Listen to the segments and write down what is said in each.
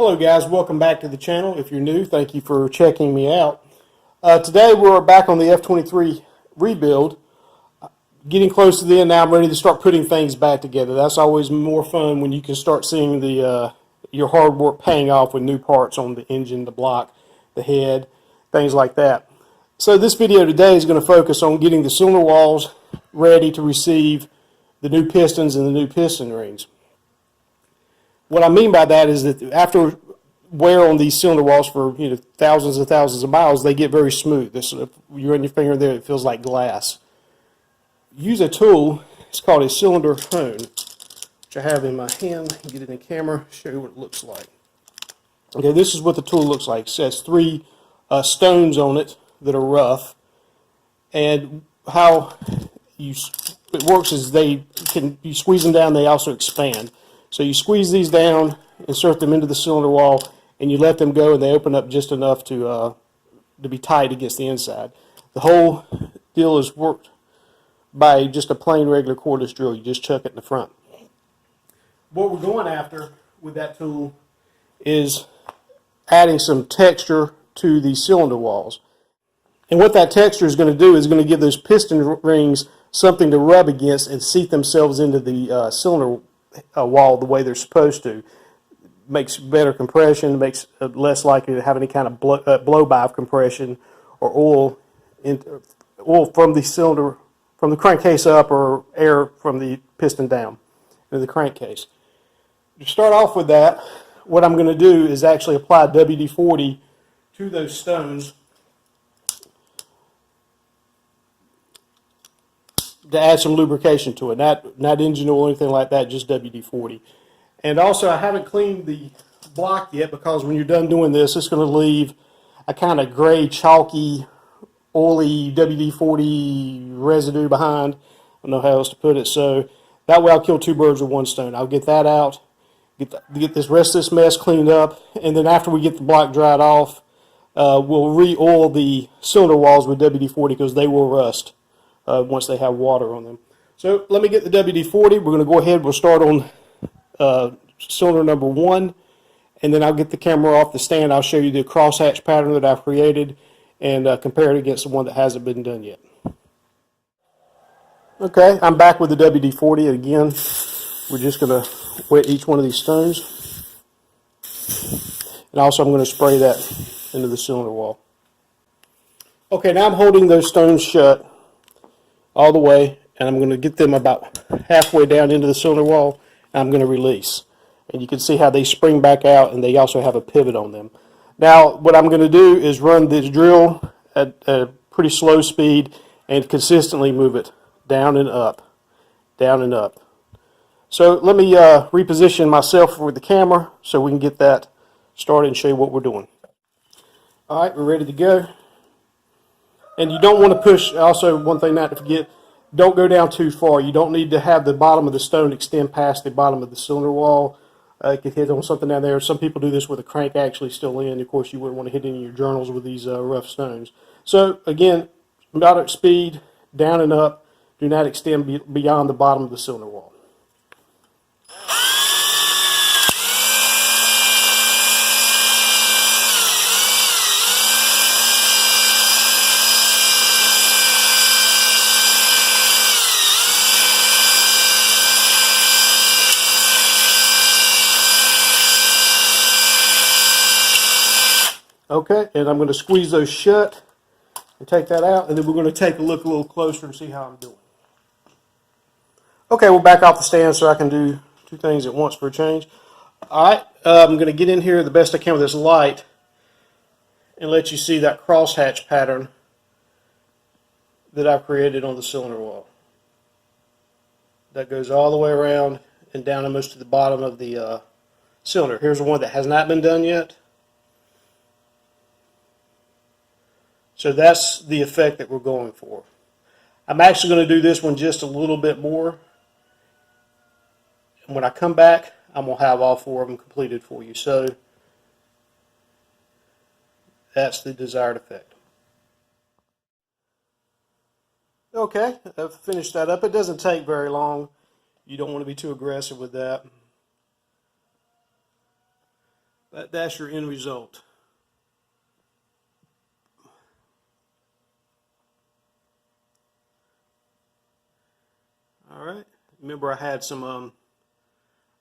Hello guys, welcome back to the channel. If you're new, thank you for checking me out. Today we're back on the F23 rebuild. Getting close to the end now, I'm ready to start putting things back together. That's always more fun when you can start seeing your hard work paying off with new parts on the engine, the block, the head, things like that. So this video today is going to focus on getting the cylinder walls ready to receive the new pistons and the new piston rings. What I mean by that is that after wear on these cylinder walls for thousands and thousands of miles, they get very smooth. If you run your finger there, it feels like glass. Use a tool. It's called a cylinder hone, which I have in my hand. Get it in the camera, show you what it looks like. Okay, this is what the tool looks like. It has three stones on it that are rough, and how it works is you squeeze them down, they also expand. So you squeeze these down, insert them into the cylinder wall, and you let them go, and they open up just enough to be tight against the inside. The whole deal is worked by just a plain regular cordless drill. You just chuck it in the front. What we're going after with that tool is adding some texture to the cylinder walls. And what that texture is going to do is going to give those piston rings something to rub against and seat themselves into the cylinder wall the way they're supposed to. Makes better compression, makes it less likely to have any kind of blow-by of compression or oil from the cylinder, from the crankcase up, or air from the piston down into the crankcase. To start off with that, what I'm going to do is actually apply WD-40 to those stones to add some lubrication to it, not engine oil or anything like that, just WD-40. And also, I haven't cleaned the block yet, because when you're done doing this, it's going to leave a kind of gray, chalky, oily WD-40 residue behind. I don't know how else to put it. So that way I'll kill two birds with one stone. I'll get that out, get this rest of this mess cleaned up, and then after we get the block dried off, we'll re-oil the cylinder walls with WD-40, because they will rust once they have water on them. So let me get the WD-40. We're going to go ahead. We'll start on cylinder number 1, and then I'll get the camera off the stand. I'll show you the crosshatch pattern that I've created and compare it against the one that hasn't been done yet. Okay, I'm back with the WD-40, and again, we're just going to wet each one of these stones, and also I'm going to spray that into the cylinder wall. Okay, now I'm holding those stones shut all the way, and I'm going to get them about halfway down into the cylinder wall, and I'm going to release. And you can see how they spring back out, and they also have a pivot on them. Now, what I'm going to do is run this drill at a pretty slow speed and consistently move it down and up, down and up. So let me reposition myself with the camera so we can get that started and show you what we're doing. All right, we're ready to go. And you don't want to push, also one thing not to forget, don't go down too far. You don't need to have the bottom of the stone extend past the bottom of the cylinder wall. It could hit on something down there. Some people do this with the crank actually still in. Of course, you wouldn't want to hit any of your journals with these rough stones. So again, moderate speed, down and up. Do not extend beyond the bottom of the cylinder wall. Okay, and I'm going to squeeze those shut and take that out, and then we're going to take a look a little closer and see how I'm doing. Okay, we'll back off the stand so I can do two things at once for a change. Alright, I'm going to get in here the best I can with this light and let you see that crosshatch pattern that I've created on the cylinder wall. That goes all the way around and down almost to the bottom of the cylinder. Here's one that has not been done yet. So that's the effect that we're going for. I'm actually going to do this one just a little bit more. And when I come back, I'm going to have all 4 of them completed for you. So that's the desired effect. Okay, I've finished that up. It doesn't take very long. You don't want to be too aggressive with that. That's your end result. All right. Remember, I had some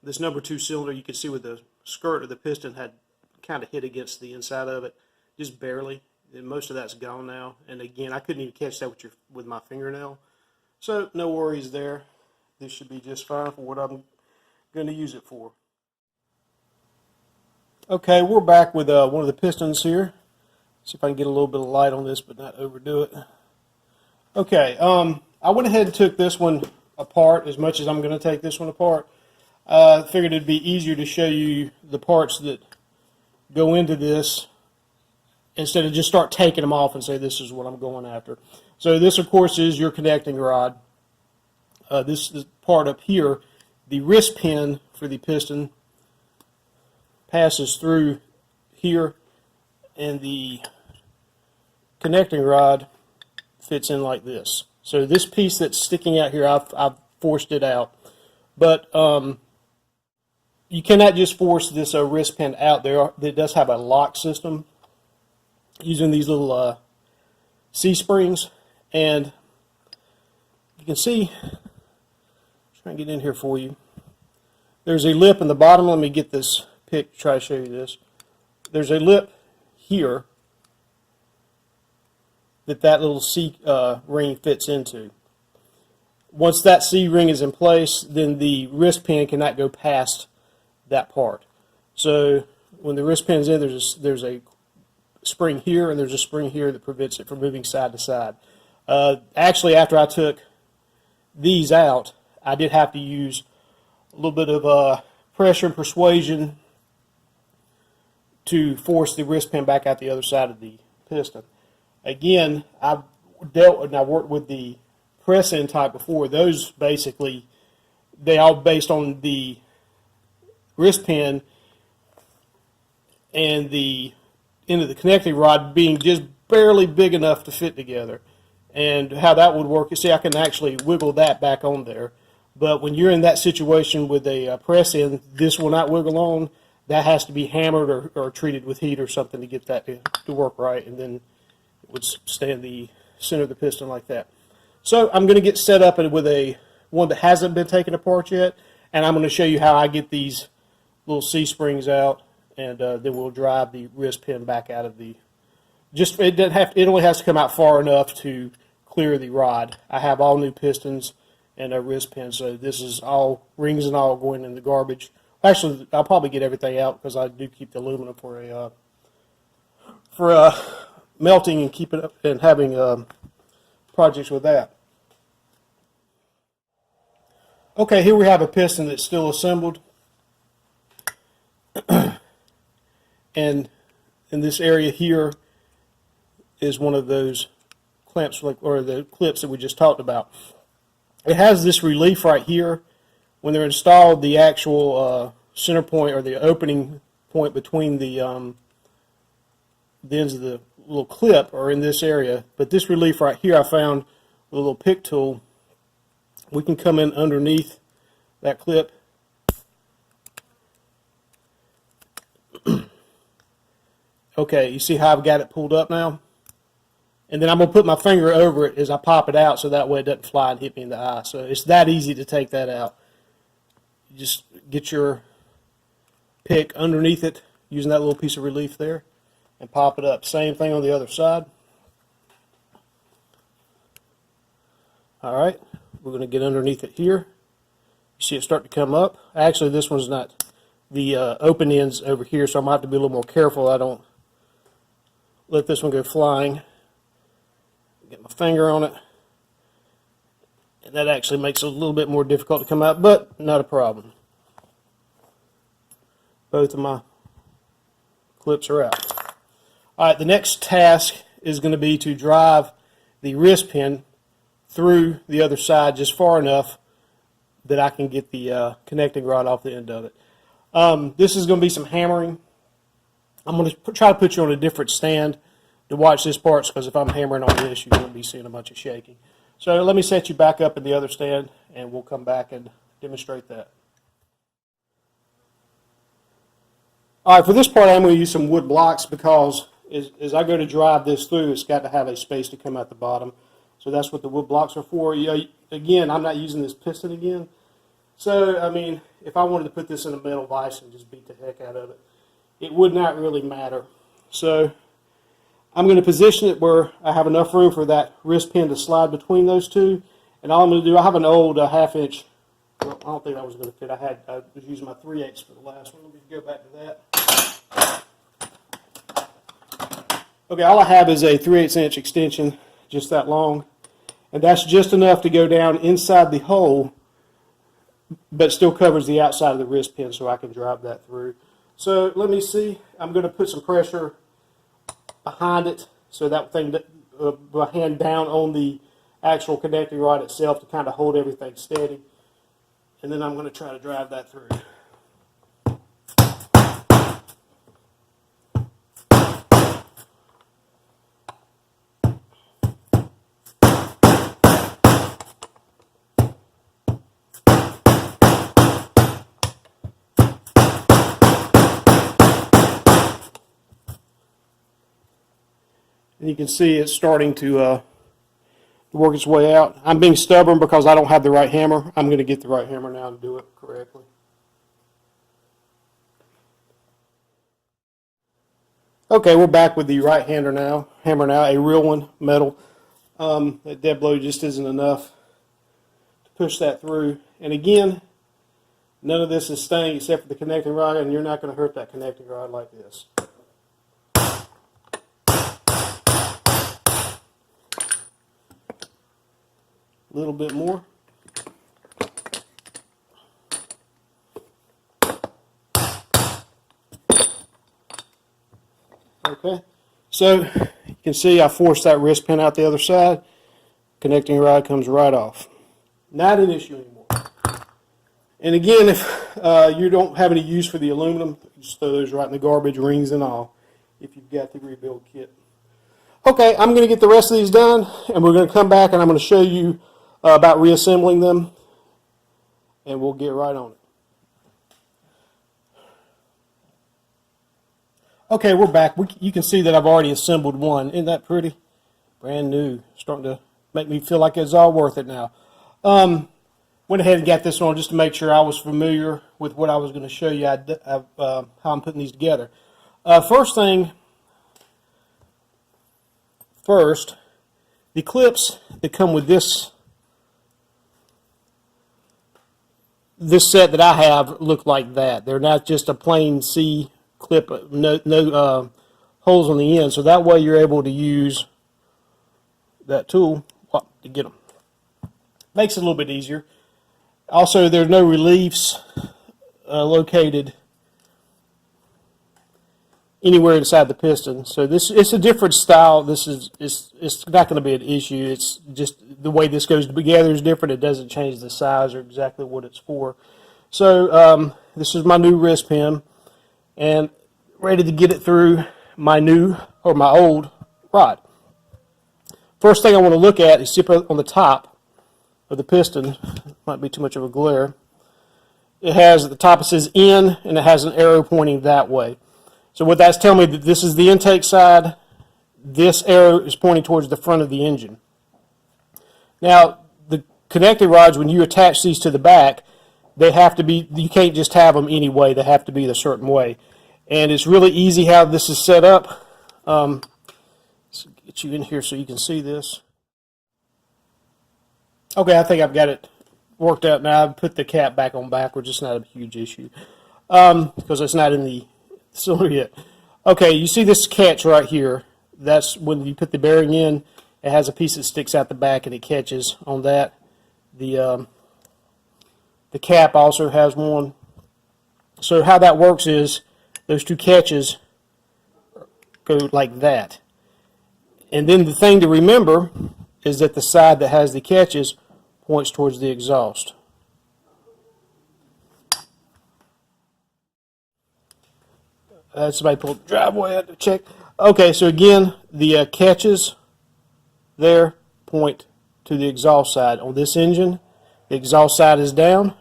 this number 2 cylinder. You can see where the skirt of the piston had kind of hit against the inside of it, just barely. And most of that's gone now. And again, I couldn't even catch that with my fingernail. So no worries there. This should be just fine for what I'm going to use it for. Okay, we're back with one of the pistons here. See if I can get a little bit of light on this, but not overdo it. Okay, I went ahead and took this one apart as much as I'm going to take this one apart. I figured it'd be easier to show you the parts that go into this instead of just start taking them off and say this is what I'm going after. So this, of course, is your connecting rod. This is part up here. The wrist pin for the piston passes through here, and the connecting rod fits in like this. So this piece that's sticking out here, I've forced it out. But you cannot just force this wrist pin out. It does have a lock system using these little C-springs. And you can see, try and get in here for you. There's a lip in the bottom. Let me get this pick to try to show you this. There's a lip here that little C ring fits into. Once that C ring is in place, then the wrist pin cannot go past that part. So when the wrist pin's in, there's a spring here and there's a spring here that prevents it from moving side to side. Actually, after I took these out, I did have to use a little bit of pressure and persuasion to force the wrist pin back out the other side of the piston. Again, I've worked with the press-in type before. Those basically, they all based on the wrist pin and the end of the connecting rod being just barely big enough to fit together. And how that would work, you see, I can actually wiggle that back on there. But when you're in that situation with a press-in, this will not wiggle on. That has to be hammered or treated with heat or something to get that to work right, and then it would stay in the center of the piston like that. So I'm going to get set up with one that hasn't been taken apart yet, and I'm going to show you how I get these little C-springs out, and then we'll drive the wrist pin back out of the. It only has to come out far enough to clear the rod. I have all new pistons and a wrist pin, so this is all rings and all going in the garbage. Actually, I'll probably get everything out because I do keep the aluminum for melting and keep it up and having projects with that. Okay, here we have a piston that's still assembled, and in this area here is one of those clamps, or the clips that we just talked about. It has this relief right here. When they're installed, the actual center point or the opening point between the ends of the little clip are in this area. But this relief right here I found with a little pick tool. We can come in underneath that clip. Okay, you see how I've got it pulled up now? And then I'm going to put my finger over it as I pop it out so that way it doesn't fly and hit me in the eye. So it's that easy to take that out. You just get your pick underneath it using that little piece of relief there and pop it up. Same thing on the other side. Alright, we're going to get underneath it here. You see it start to come up. Actually, this one's not, the open end's over here, so I'm going to have to be a little more careful I don't let this one go flying. Get my finger on it, and that actually makes it a little bit more difficult to come out, but not a problem. Both of my clips are out. Alright, the next task is going to be to drive the wrist pin through the other side just far enough that I can get the connecting rod off the end of it. This is going to be some hammering. I'm going to try to put you on a different stand to watch this part, because if I'm hammering on this, you're going to be seeing a bunch of shaking. So let me set you back up in the other stand, and we'll come back and demonstrate that. All right, for this part, I'm going to use some wood blocks because as I go to drive this through, it's got to have a space to come out the bottom. So that's what the wood blocks are for. Again, I'm not using this piston again. So, I mean, if I wanted to put this in a metal vise and just beat the heck out of it, it would not really matter. So I'm going to position it where I have enough room for that wrist pin to slide between those two. And all I'm going to do, I have an old half-inch. Well, I don't think that was going to fit. I was using my 3/8 for the last one. Let me go back to that. Okay, all I have is a 3/8 inch extension, just that long. And that's just enough to go down inside the hole, but still covers the outside of the wrist pin so I can drive that through. So let me see. I'm going to put some pressure behind it so that thing, my hand down on the actual connecting rod itself to kind of hold everything steady. And then I'm going to try to drive that through. And you can see it's starting to work its way out. I'm being stubborn because I don't have the right hammer. I'm going to get the right hammer now and do it correctly. Okay, we're back with the right hammer now, a real one, metal. That dead blow just isn't enough to push that through. And again, none of this is staying except for the connecting rod, and you're not going to hurt that connecting rod like this. A little bit more. Okay, so you can see I forced that wrist pin out the other side. Connecting rod comes right off. Not an issue anymore. And again, if you don't have any use for the aluminum, just throw those right in the garbage, rings and all, if you've got the rebuild kit. Okay, I'm going to get the rest of these done, and we're going to come back and I'm going to show you about reassembling them, and we'll get right on it. Okay, we're back. You can see that I've already assembled one. Isn't that pretty? Brand new. Starting to make me feel like it's all worth it now. Went ahead and got this on just to make sure I was familiar with what I was going to show you, how I'm putting these together. First, the clips that come with this set that I have look like that. They're not just a plain C clip, no holes on the end, so that way you're able to use that tool to get them. Makes it a little bit easier. Also, there's no reliefs located anywhere inside the piston, so it's a different style. It's not going to be an issue. It's just the way this goes together is different. It doesn't change the size or exactly what it's for. So this is my new wrist pin, and ready to get it through my old rod. First thing I want to look at is on the top of the piston. Might be too much of a glare. It has at the top, it says in, and it has an arrow pointing that way. So what that's telling me, that this is the intake side. This arrow is pointing towards the front of the engine. Now, the connecting rods, when you attach these to the back, they have to be, you can't just have them any way. They have to be a certain way. And it's really easy how this is set up. Let's get you in here so you can see this. Okay, I think I've got it worked out now. I've put the cap back on backwards. It's not a huge issue because it's not in the cylinder yet. Okay, you see this catch right here. That's when you put the bearing in. It has a piece that sticks out the back and it catches on that. The cap also has one. So how that works is those two catches go like that. And then the thing to remember is that the side that has the catches points towards the exhaust. Somebody pulled the driveway out to check. Okay, so again, the catches there point to the exhaust side. On this engine, the exhaust side is down.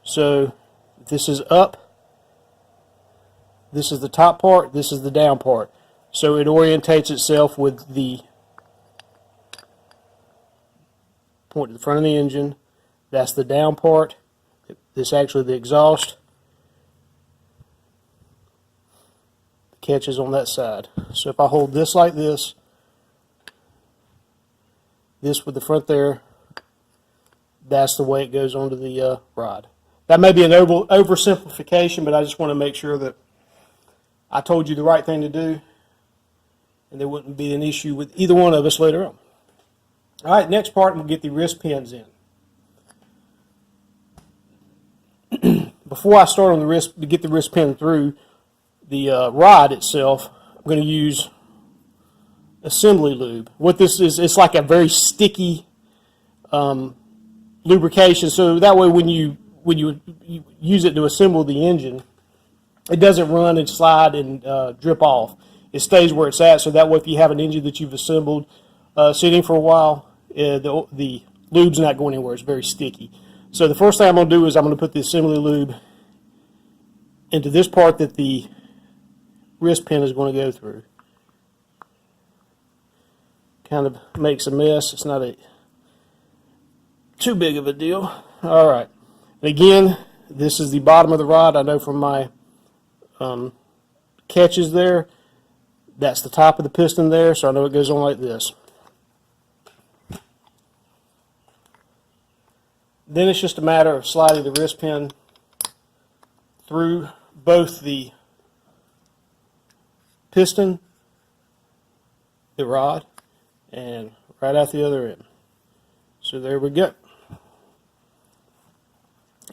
So if this is up, This is the top part, this is the down part. So it orientates itself with the point to the front of the engine. That's the down part. This is actually the exhaust. The catch is on that side. So if I hold this like this with the front there, that's the way it goes onto the rod. That may be an oversimplification, but I just want to make sure that I told you the right thing to do, and there wouldn't be an issue with either one of us later on. All right, next part, we'll get the wrist pins in. Before I start on the wrist, to get the wrist pin through the rod itself, I'm going to use assembly lube. What this is, it's like a very sticky lubrication, so that way when you use it to assemble the engine, it doesn't run and slide and drip off. It stays where it's at, so that way if you have an engine that you've assembled sitting for a while, the lube's not going anywhere. It's very sticky. So the first thing I'm going to do is I'm going to put the assembly lube into this part that the wrist pin is going to go through. Kind of makes a mess. It's not too big of a deal. All right. And again, this is the bottom of the rod. I know from my catches there, that's the top of the piston there, so I know it goes on like this. Then it's just a matter of sliding the wrist pin through both the piston, the rod, and right out the other end. So there we go.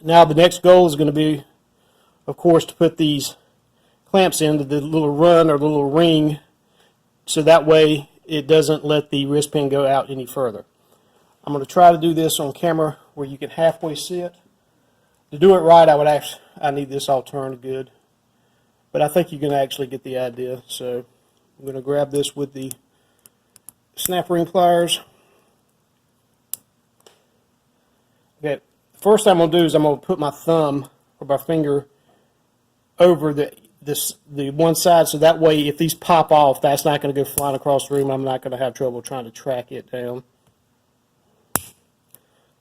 Now the next goal is going to be, of course, to put these clamps into the little run or the little ring, so that way it doesn't let the wrist pin go out any further. I'm going to try to do this on camera where you can halfway see it. To do it right, I need this all turned good, but I think you can actually get the idea. So I'm going to grab this with the snap ring pliers. Okay, first thing I'm going to do is I'm going to put my thumb or my finger over the one side, so that way if these pop off, that's not going to go flying across the room. I'm not going to have trouble trying to track it down.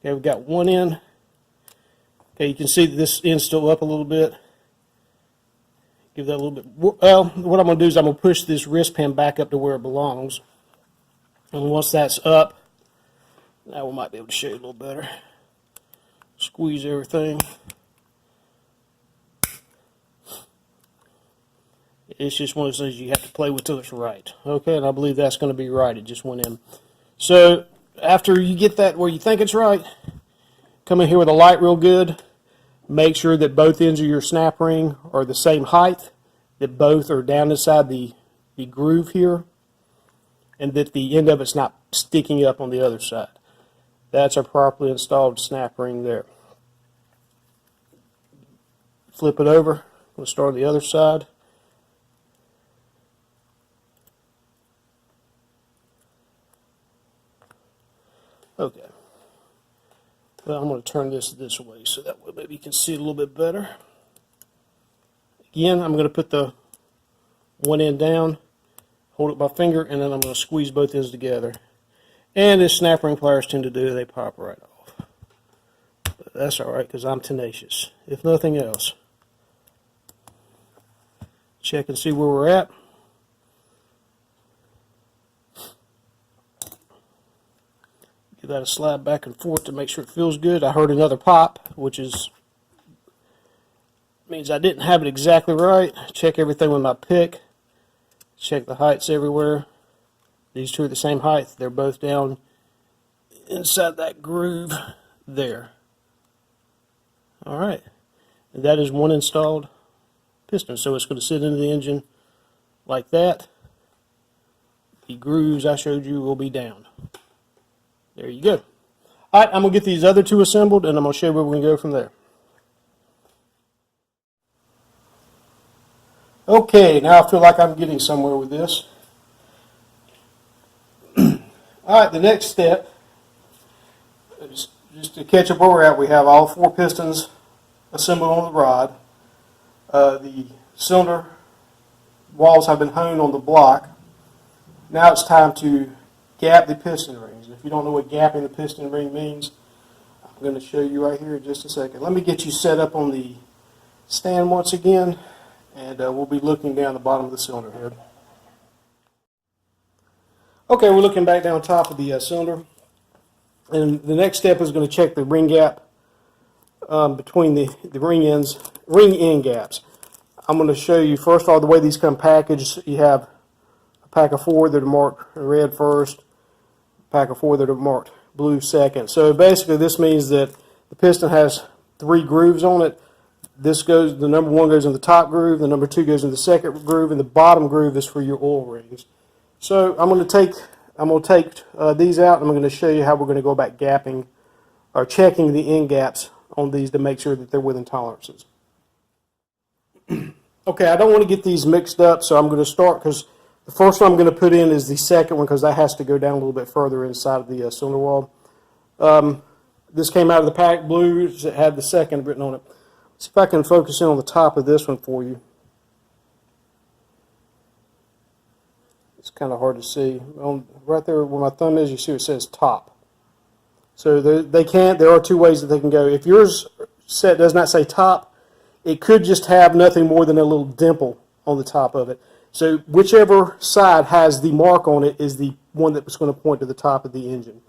Okay, we've got one end. Okay, you can see that this end's still up a little bit. Give that a little bit. Well, what I'm going to do is I'm going to push this wrist pin back up to where it belongs. And once that's up, now we might be able to show you a little better. Squeeze everything. It's just one of those things you have to play with till it's right. Okay, and I believe that's going to be right. It just went in. So after you get that where you think it's right, come in here with a light real good. Make sure that both ends of your snap ring are the same height, that both are down inside the groove here, and that the end of it's not sticking up on the other side. That's our properly installed snap ring there. Flip it over. We'll start on the other side. Okay. Well, I'm going to turn this way so that way maybe you can see it a little bit better. Again, I'm going to put the one end down, hold it by finger, and then I'm going to squeeze both ends together. And as snap ring pliers tend to do, they pop right off. But that's alright because I'm tenacious, if nothing else. Check and see where we're at. Give that a slide back and forth to make sure it feels good. I heard another pop, which means I didn't have it exactly right. Check everything with my pick. Check the heights everywhere. These two are the same height. They're both down inside that groove there. Alright. And that is one installed piston. So it's going to sit into the engine like that. The grooves I showed you will be down. There you go. Alright, I'm going to get these other two assembled and I'm going to show you where we can go from there. Okay, now I feel like I'm getting somewhere with this. Alright, the next step is just to catch up where we're at. We have all four pistons assembled on the rod. The cylinder walls have been honed on the block. Now it's time to gap the piston rings. If you don't know what gapping the piston ring means, I'm going to show you right here in just a second. Let me get you set up on the stand once again, and we'll be looking down the bottom of the cylinder head. Okay, we're looking back down top of the cylinder, and the next step is going to check the ring gap between the ring end gaps. I'm going to show you first of all the way these come packaged. You have a pack of 4 that are marked red first, a pack of 4 that are marked blue second. So basically this means that the piston has 3 grooves on it. The number 1 goes in the top groove, the number 2 goes in the second groove, and the bottom groove is for your oil rings. So I'm going to take these out, and I'm going to show you how we're going to go about gapping or checking the end gaps on these to make sure that they're within tolerances. Okay, I don't want to get these mixed up, so I'm going to start because the first one I'm going to put in is the second one because that has to go down a little bit further inside of the cylinder wall. This came out of the pack blue. It had the second written on it. Let's see if I can focus in on the top of this one for you. It's kind of hard to see. Right there where my thumb is, you see it says top. So there are 2 ways that they can go. If yours set does not say top, it could just have nothing more than a little dimple on the top of it. So whichever side has the mark on it is the one that's going to point to the top of the engine.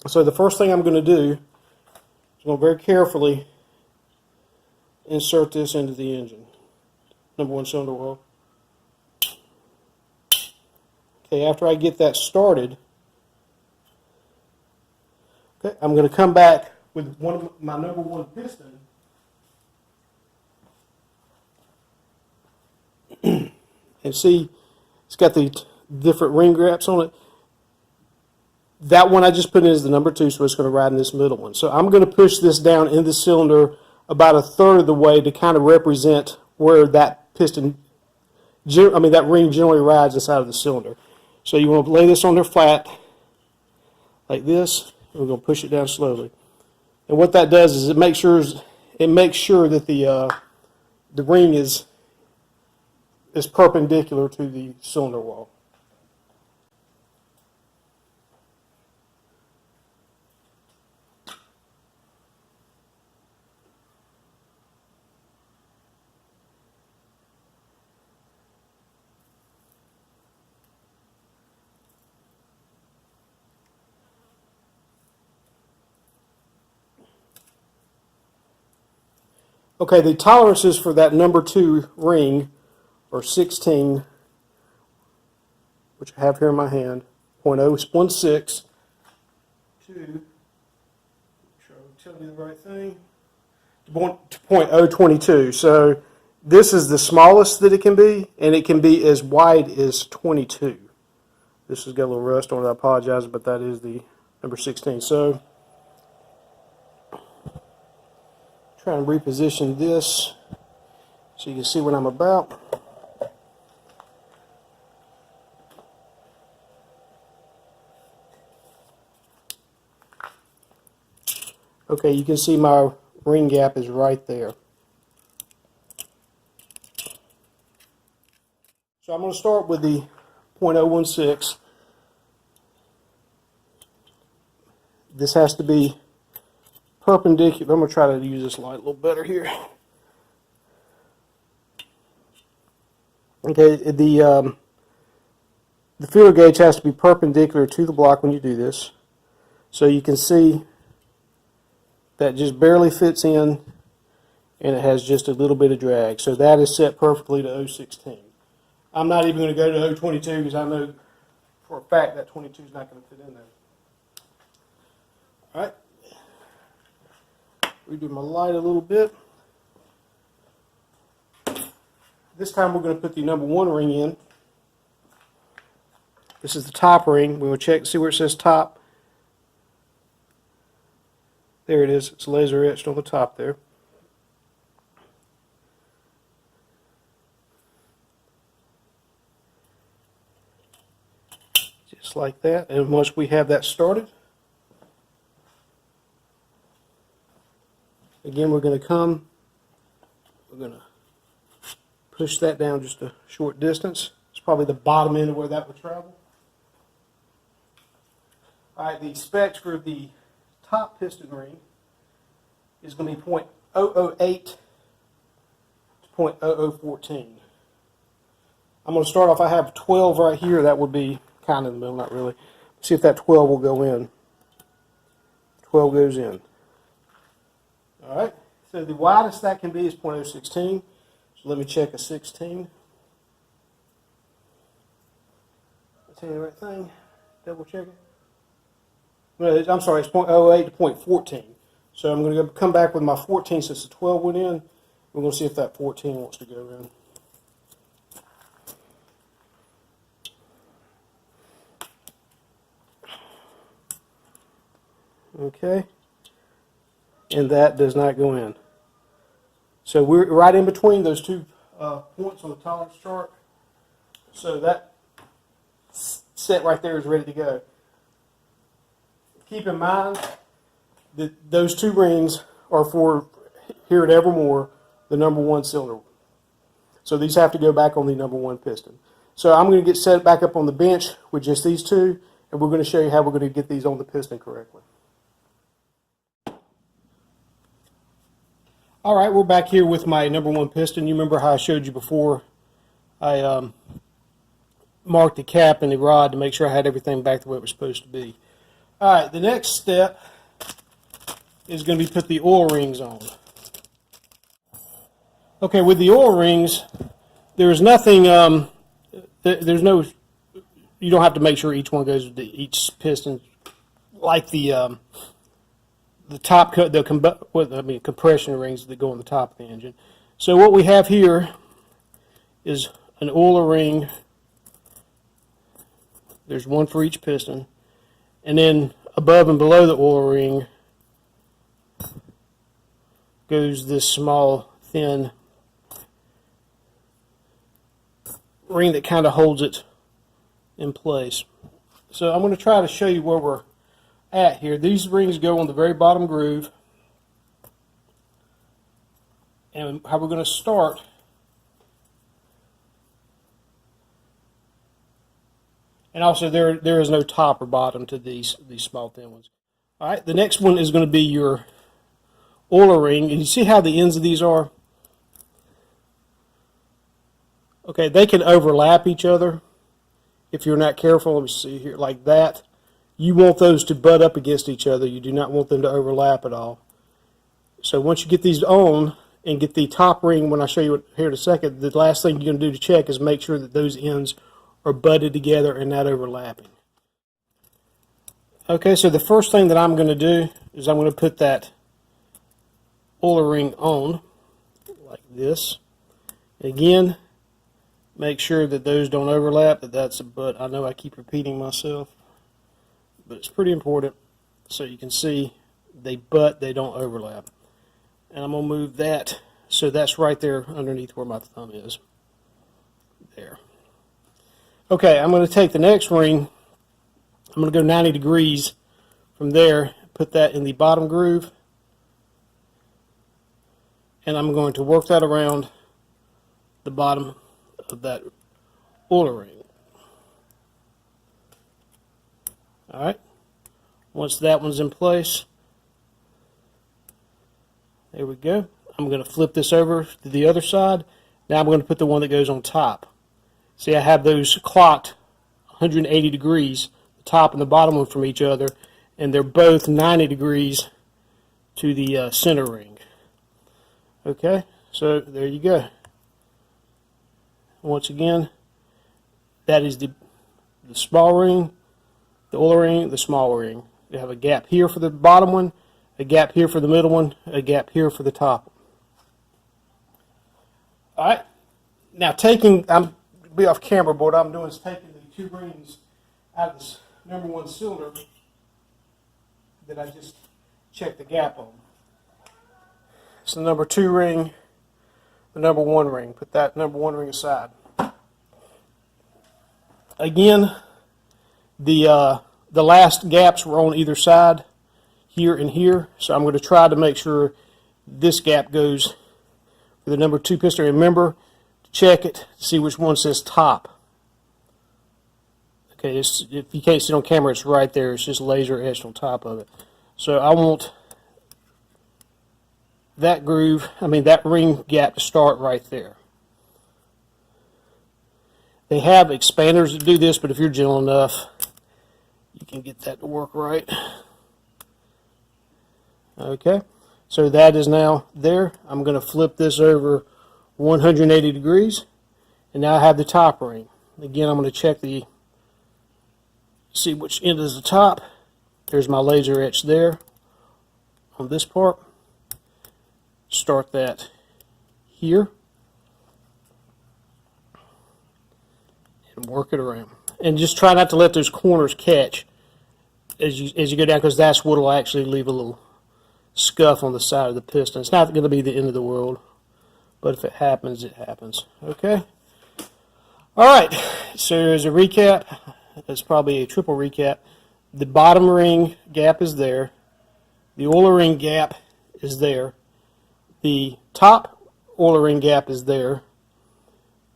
So the first thing I'm going to do is I'm going to very carefully insert this into the engine. Number 1 cylinder wall. Okay, after I get that started, okay, I'm going to come back with my number 1 piston and see it's got the different ring gaps on it. That one I just put in is the number 2, so it's going to ride in this middle one. So I'm going to push this down in the cylinder about 1/3 of the way to kind of represent where that piston, that ring generally rides inside of the cylinder. So you want to lay this on there flat, like this. We're going to push it down slowly. And what that does is it makes sure that the ring is perpendicular to the cylinder wall. Okay, the tolerances for that number 2 ring are 16, which I have here in my hand, 0.016 to, make sure I'm telling you the right thing, to 0.022. So this is the smallest that it can be, and it can be as wide as 22. This has got a little rust on it, I apologize, but that is the number 16. So try and reposition this so you can see what I'm about. Okay, you can see my ring gap is right there. So I'm going to start with the 0.016. This has to be perpendicular. I'm going to try to use this light a little better here. Okay, the feeler gauge has to be perpendicular to the block when you do this. So you can see that just barely fits in, and it has just a little bit of drag. So that is set perfectly to 0.16. I'm not even going to go to 0.22 because I know for a fact that 22 is not going to fit in there. All right. Redo my light a little bit. This time we're going to put the number 1 ring in. This is the top ring. We'll check, see where it says top. There it is. It's laser etched on the top there. Just like that. And once we have that started, again, we're going to Push that down just a short distance. It's probably the bottom end of where that would travel. Alright, the specs for the top piston ring is going to be .008 to .0014. I'm going to start off, I have 12 right here. That would be kind of in the middle, not really. Let's see if that 12 will go in. 12 goes in. Alright, so the widest that can be is .016. So let me check a 16. I'll tell you the right thing. Double check it. No, I'm sorry, it's .08 to .14. So I'm going to come back with my 14 since the 12 went in. We're going to see if that 14 wants to go in. Okay. And that does not go in. So we're right in between those two points on the tolerance chart. So that set right there is ready to go. Keep in mind that those two rings are for, here at Evermore, the #1 cylinder. So these have to go back on the #1 piston. So I'm going to get set back up on the bench with just these two, and we're going to show you how we're going to get these on the piston correctly. Alright, we're back here with my #1 piston. You remember how I showed you before I marked the cap and the rod to make sure I had everything back the way it was supposed to be. Alright, the next step is going to be put the oil rings on. Okay, with the oil rings, there's nothing, there's no, you don't have to make sure each one goes with each piston, like the top, compression rings that go on the top of the engine. So what we have here is an oil ring. There's one for each piston. And then above and below the oil ring goes this small, thin ring that kind of holds it in place. So I'm going to try to show you where we're at here. These rings go on the very bottom groove. And how we're going to start and also there is no top or bottom to these small thin ones. Alright, the next one is going to be your oiler ring, and you see how the ends of these are? Okay, they can overlap each other if you're not careful. Let me see here, like that. You want those to butt up against each other. You do not want them to overlap at all. So once you get these on and get the top ring, when I show you it here in a second, the last thing you're going to do to check is make sure that those ends are butted together and not overlapping. Okay, so the first thing that I'm going to do is I'm going to put that oiler ring on like this. Again, make sure that those don't overlap. That's a butt. I know I keep repeating myself, but it's pretty important so you can see they butt, they don't overlap. And I'm going to move that so that's right there underneath where my thumb is. There. Okay, I'm going to take the next ring. I'm going to go 90 degrees from there, put that in the bottom groove, and I'm going to work that around the bottom of that oiler ring. Alright, once that one's in place, there we go. I'm going to flip this over to the other side. Now I'm going to put the one that goes on top. See, I have those clocked 180 degrees, the top and the bottom one from each other, and they're both 90 degrees to the center ring. Okay, so there you go. Once again, that is the small ring, the oil ring, the small ring. You have a gap here for the bottom one, a gap here for the middle one, a gap here for the top one. Alright, now I'm be off camera, but what I'm doing is taking the two rings out of this #1 cylinder that I just checked the gap on. It's the #2 ring, the #1 ring. Put that #1 ring aside. Again, the last gaps were on either side, here and here, so I'm going to try to make sure this gap goes for the #2 piston. Remember, check it, see which one says top. Okay, if you can't see it on camera, it's right there. It's just laser etched on top of it. So I want that groove, that ring gap to start right there. They have expanders that do this, but if you're gentle enough, you can get that to work right. Okay, so that is now there. I'm going to flip this over 180 degrees, and now I have the top ring. Again, I'm going to check see which end is the top. There's my laser etch there on this part. Start that here and work it around. And just try not to let those corners catch as you go down, because that's what will actually leave a little scuff on the side of the piston. It's not going to be the end of the world, but if it happens, it happens. Okay? Alright, so as a recap, it's probably a triple recap. The bottom ring gap is there. The oiler ring gap is there. The top oiler ring gap is there.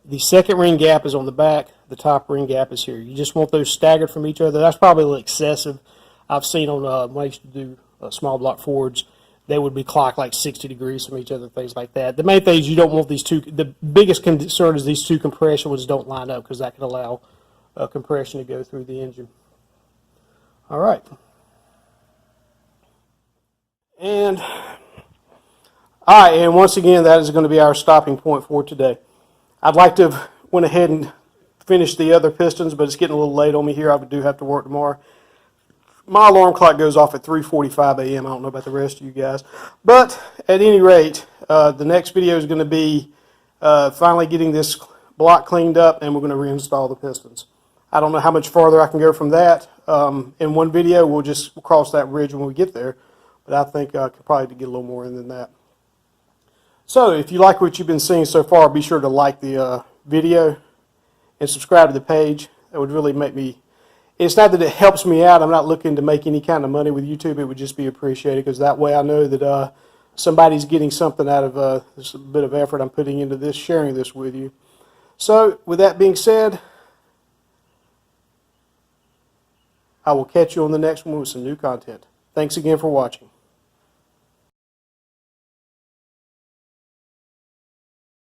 The second ring gap is on the back. The top ring gap is here. You just want those staggered from each other. That's probably a little excessive. I've seen on when I used to do small block Fords, they would be clocked like 60 degrees from each other, things like that. The main thing is you don't want these two. The biggest concern is these two compression ones don't line up, because that can allow compression to go through the engine. All right. And once again, that is going to be our stopping point for today. I'd like to have went ahead and finished the other pistons, but it's getting a little late on me here. I do have to work tomorrow. My alarm clock goes off at 3:45 a.m. I don't know about the rest of you guys. But at any rate, the next video is going to be finally getting this block cleaned up, and we're going to reinstall the pistons. I don't know how much farther I can go from that. In one video, we'll just cross that bridge when we get there. But I think I could probably get a little more in than that. So if you like what you've been seeing so far, be sure to like the video and subscribe to the page. That would really make me... It's not that it helps me out. I'm not looking to make any kind of money with YouTube. It would just be appreciated, because that way I know that somebody's getting something out of this bit of effort I'm putting into this, sharing this with you. So with that being said, I will catch you on the next one with some new content. Thanks again for watching.